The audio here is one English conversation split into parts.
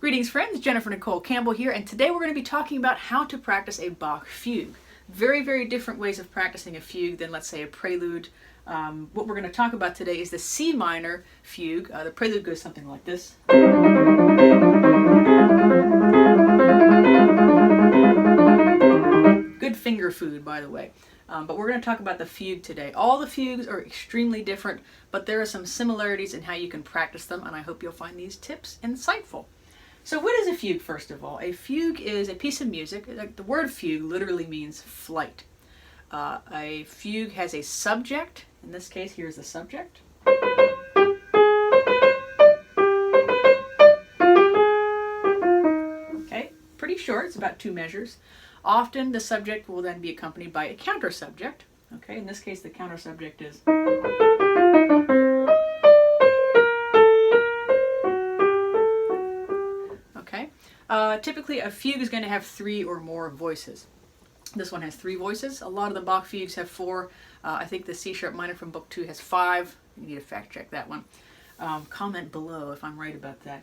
Greetings friends, Jennifer Nicole Campbell here, and today we're going to be talking about how to practice a Bach fugue. Very, very different ways of practicing a fugue than, let's say, a prelude. What we're going to talk about today is the C minor fugue. The prelude goes something like this. Good finger food, by the way. But we're going to talk about the fugue today. All the fugues are extremely different, but there are some similarities in how you can practice them, and I hope you'll find these tips insightful. So what is a fugue, first of all? A fugue is a piece of music. The word fugue literally means flight. A fugue has a subject. In this case, here's the subject. Okay, pretty short. It's about 2 measures. Often the subject will then be accompanied by a counter subject. Okay, in this case, the counter subject is. Typically a fugue is going to have 3 or more voices. This one has 3 voices. A lot of the Bach fugues have 4. I think the C sharp minor from Book II has 5. You need to fact check that one. Comment below if I'm right about that.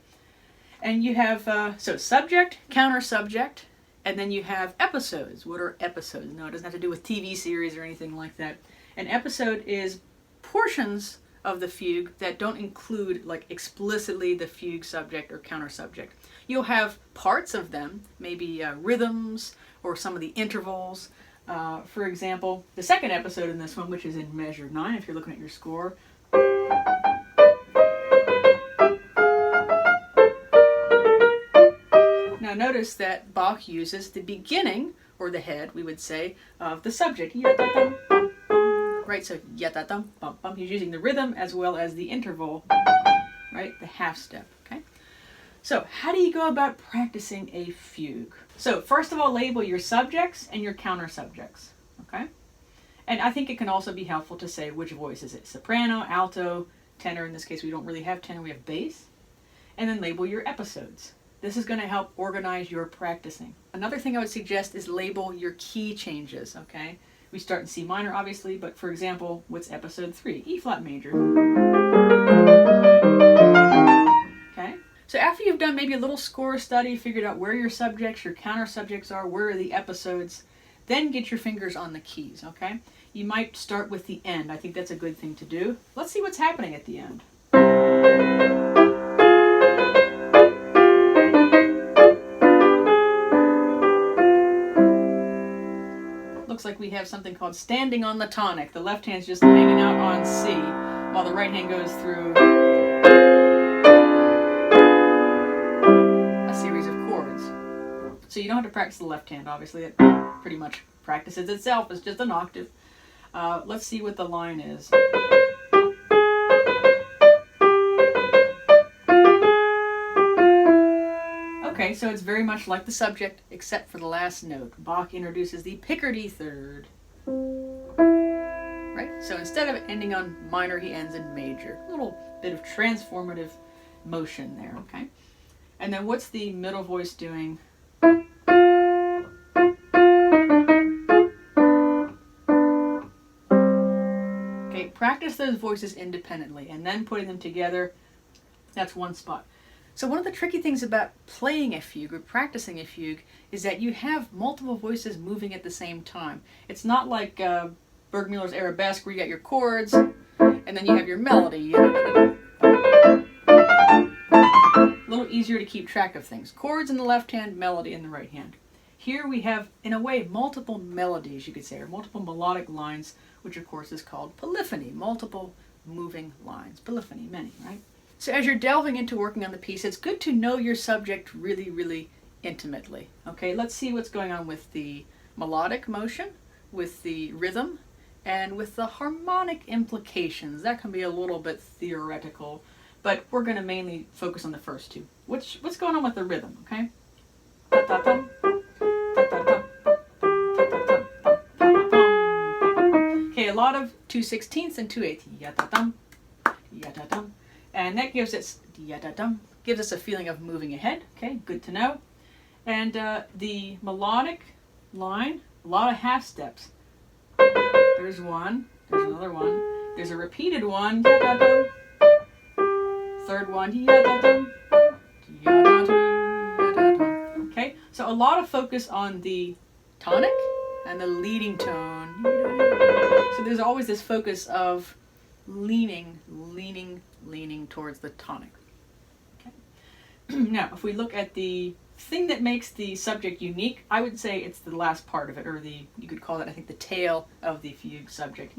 And you have, so subject, counter subject, and then you have episodes. What are episodes? No, it doesn't have to do with TV series or anything like that. An episode is portions of the fugue that don't include like explicitly the fugue subject or counter subject. You'll have parts of them, maybe rhythms or some of the intervals. For example, the second episode in this one, which is in measure 9, if you're looking at your score. Now notice that Bach uses the beginning, or the head, we would say, of the subject. Right, so yata-dum, bum, bum. He's using the rhythm as well as the interval, right, the half step, okay? So how do you go about practicing a fugue? So first of all, label your subjects and your counter subjects, okay? And I think it can also be helpful to say which voice is it, soprano, alto, tenor. In this case, we don't really have tenor, we have bass. And then label your episodes. This is going to help organize your practicing. Another thing I would suggest is label your key changes, okay? We start in C minor, obviously, but for example, what's episode 3? E flat major. Okay? So after you've done maybe a little score study, figured out where your subjects, your counter subjects are, where are the episodes, then get your fingers on the keys, okay? You might start with the end. I think that's a good thing to do. Let's see what's happening at the end. Looks like we have something called standing on the tonic. The left hand's just hanging out on C, while the right hand goes through a series of chords. So you don't have to practice the left hand, obviously. It pretty much practices itself. It's just an octave. Let's see what the line is. Okay, so it's very much like the subject, except for the last note. Bach introduces the Picardy third. Right? So instead of ending on minor, he ends in major. A little bit of transformative motion there, okay? And then what's the middle voice doing? Okay, practice those voices independently, and then putting them together, that's one spot. So one of the tricky things about playing a fugue or practicing a fugue is that you have multiple voices moving at the same time. It's not like Bergmüller's arabesque where you got your chords and then you have your melody. A little easier to keep track of things. Chords in the left hand, melody in the right hand. Here we have, in a way, multiple melodies, you could say, or multiple melodic lines, which of course is called polyphony, multiple moving lines. Polyphony, many, right? So as you're delving into working on the piece, it's good to know your subject really, really intimately. Okay, let's see what's going on with the melodic motion, with the rhythm, and with the harmonic implications. That can be a little bit theoretical, but we're going to mainly focus on the first 2. What's going on with the rhythm, okay? Okay, a lot of 2/16 and 2/8. Yata-dum, yata-dum. And that gives us a feeling of moving ahead. Okay, good to know. And the melodic line, a lot of half steps. There's one, there's another one, there's a repeated one, third one, So a lot of focus on the tonic and the leading tone. So there's always this focus of leaning towards the tonic. Okay. Now, if we look at the thing that makes the subject unique, I would say it's the last part of it, or you could call it, I think, the tail of the fugue subject.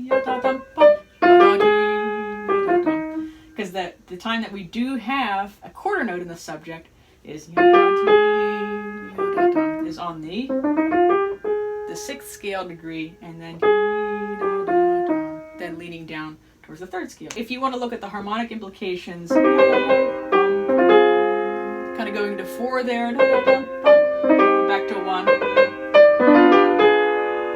Because the time that we do have a quarter note in the subject is on the sixth scale degree, and then leading down towards the third scale. If you want to look at the harmonic implications, kind of going to 4 there, back to 1,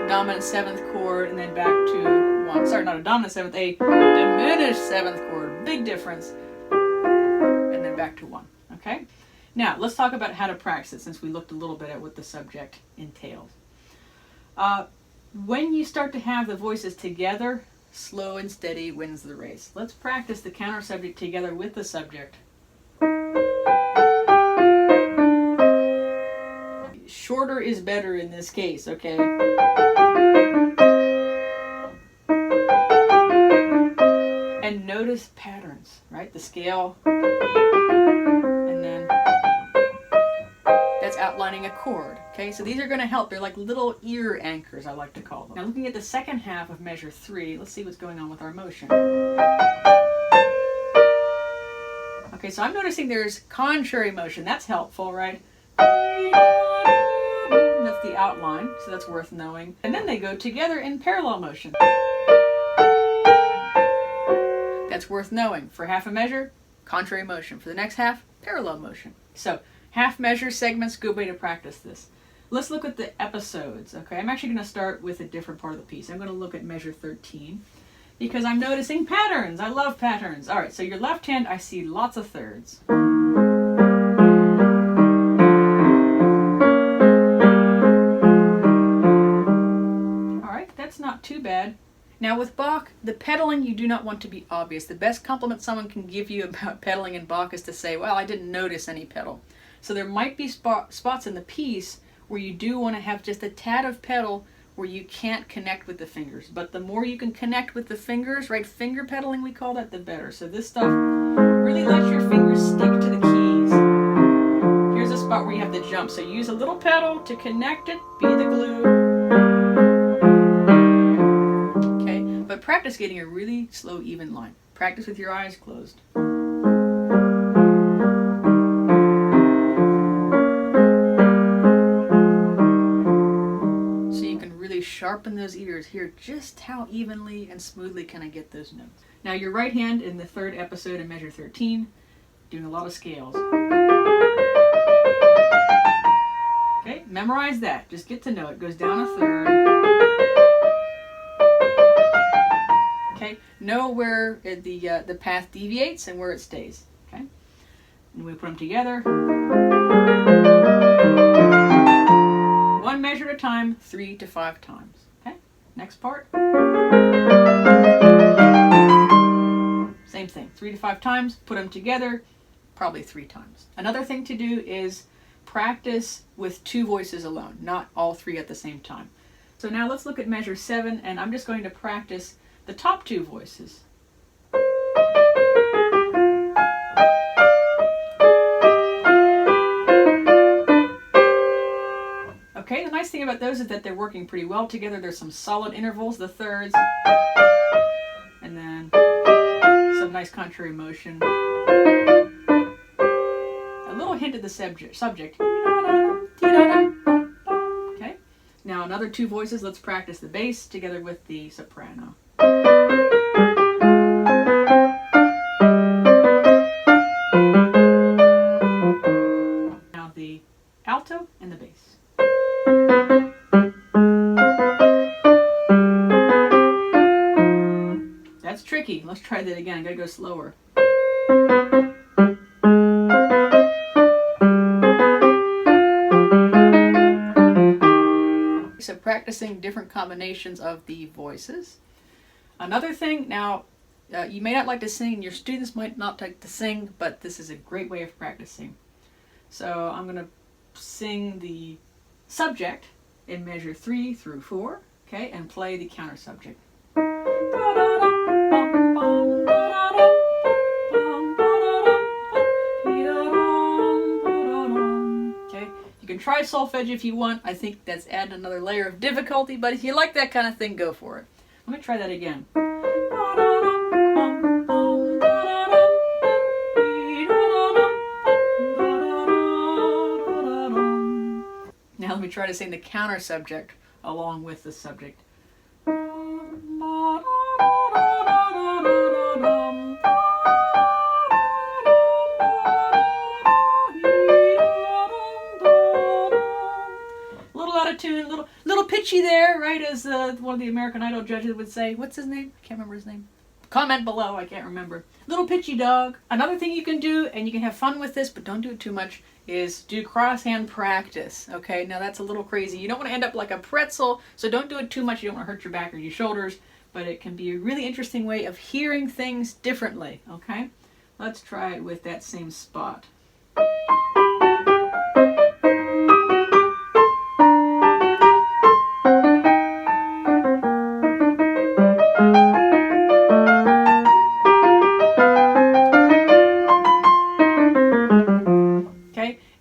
dominant 7th chord, and then back to 1. Sorry, not a dominant 7th, a diminished 7th chord. Big difference. And then back to 1. Okay? Now, let's talk about how to practice it, since we looked a little bit at what the subject entails. When you start to have the voices together, slow and steady wins the race. Let's practice the counter subject together with the subject. Shorter is better in this case, okay? And notice patterns, right? The scale, and then that's outlining a chord, okay? So these are going to help. They're like little ear anchors, I like to call them. Now looking at the second half of measure 3, let's see what's going on with our motion. Okay, so I'm noticing there's contrary motion. That's helpful, right? That's the outline, so that's worth knowing. And then they go together in parallel motion. That's worth knowing. For half a measure, contrary motion. For the next half, parallel motion. So half measure segments, good way to practice this. Let's look at the episodes. Okay, I'm actually going to start with a different part of the piece. I'm going to look at measure 13 because I'm noticing patterns. I love patterns. All right, so your left hand, I see lots of thirds. That's not too bad. Now with Bach, the pedaling you do not want to be obvious. The best compliment someone can give you about pedaling in Bach is to say, well, I didn't notice any pedal. So there might be spots in the piece where you do want to have just a tad of pedal where you can't connect with the fingers. But the more you can connect with the fingers, right, finger pedaling we call that, the better. So this stuff really lets your fingers stick to the keys. Here's a spot where you have the jump. So use a little pedal to connect it, be the glue. But practice getting a really slow, even line. Practice with your eyes closed. So you can really sharpen those ears, hear just how evenly and smoothly can I get those notes. Now your right hand in the third episode in measure 13, doing a lot of scales. Okay, memorize that. Just get to know it. Goes down a third. Okay, know where the path deviates and where it stays. Okay, and we put them together. 1 measure at a time, 3 to 5 times. Okay, next part. Same thing, 3 to 5 times. Put them together, probably 3 times. Another thing to do is practice with 2 voices alone, not all 3 at the same time. So now let's look at measure 7, and I'm just going to practice the top 2 voices. Okay, the nice thing about those is that they're working pretty well together. There's some solid intervals, the thirds, and then some nice contrary motion. A little hint of the subject. Okay, now another 2 voices. Let's practice the bass together with the soprano. Now the alto and the bass. That's tricky. Let's try that again. I gotta go slower. So practicing different combinations of the voices. Another thing, now you may not like to sing, and your students might not like to sing, but this is a great way of practicing. So I'm going to sing the subject in measure 3 through 4, okay, and play the counter subject. Okay, you can try solfege if you want. I think that's adding another layer of difficulty, but if you like that kind of thing, go for it. Let me try that again. Now let me try to sing the counter subject along with the subject. Out of tune, little pitchy there, right? As one of the American Idol judges would say. What's his name? I can't remember his name. Comment below, I can't remember. Little pitchy dog. Another thing you can do, and you can have fun with this, but don't do it too much, is do cross-hand practice. Okay, now that's a little crazy. You don't want to end up like a pretzel, so don't do it too much. You don't want to hurt your back or your shoulders, but it can be a really interesting way of hearing things differently. Okay, let's try it with that same spot.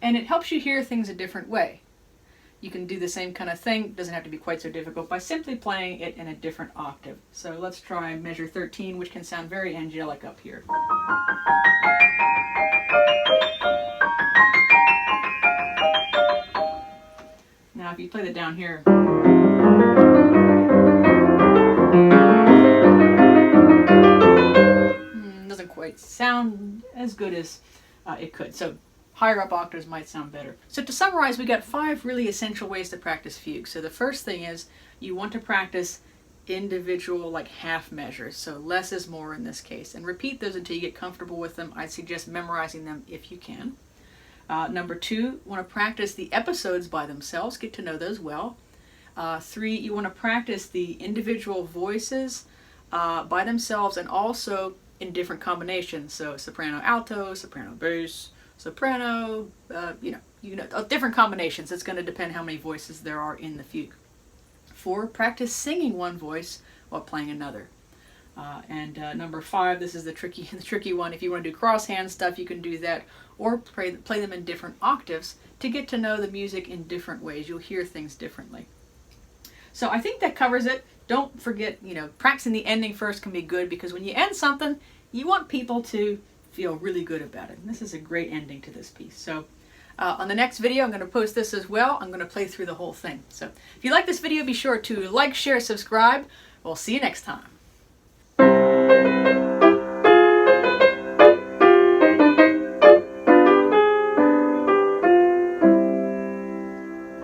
And it helps you hear things a different way. You can do the same kind of thing, doesn't have to be quite so difficult, by simply playing it in a different octave. So let's try measure 13, which can sound very angelic up here. Now if you play that down here, doesn't quite sound as good as it could. So higher up octaves might sound better. So to summarize, we got 5 really essential ways to practice fugue. So the first thing is you want to practice individual, like half measures. So less is more in this case. And repeat those until you get comfortable with them. I'd suggest memorizing them if you can. Number 2, you want to practice the episodes by themselves. Get to know those well. 3, you want to practice the individual voices by themselves and also in different combinations. So soprano, alto, soprano, bass, soprano, different combinations. It's going to depend how many voices there are in the fugue. 4, practice singing one voice while playing another. Number 5, this is the tricky one. If you want to do cross-hand stuff, you can do that, or play them in different octaves to get to know the music in different ways. You'll hear things differently. So I think that covers it. Don't forget, practicing the ending first can be good, because when you end something, you want people to feel really good about it. And this is a great ending to this piece. So on the next video, I'm going to post this as well. I'm going to play through the whole thing. So if you like this video, be sure to like, share, subscribe. We'll see you next time.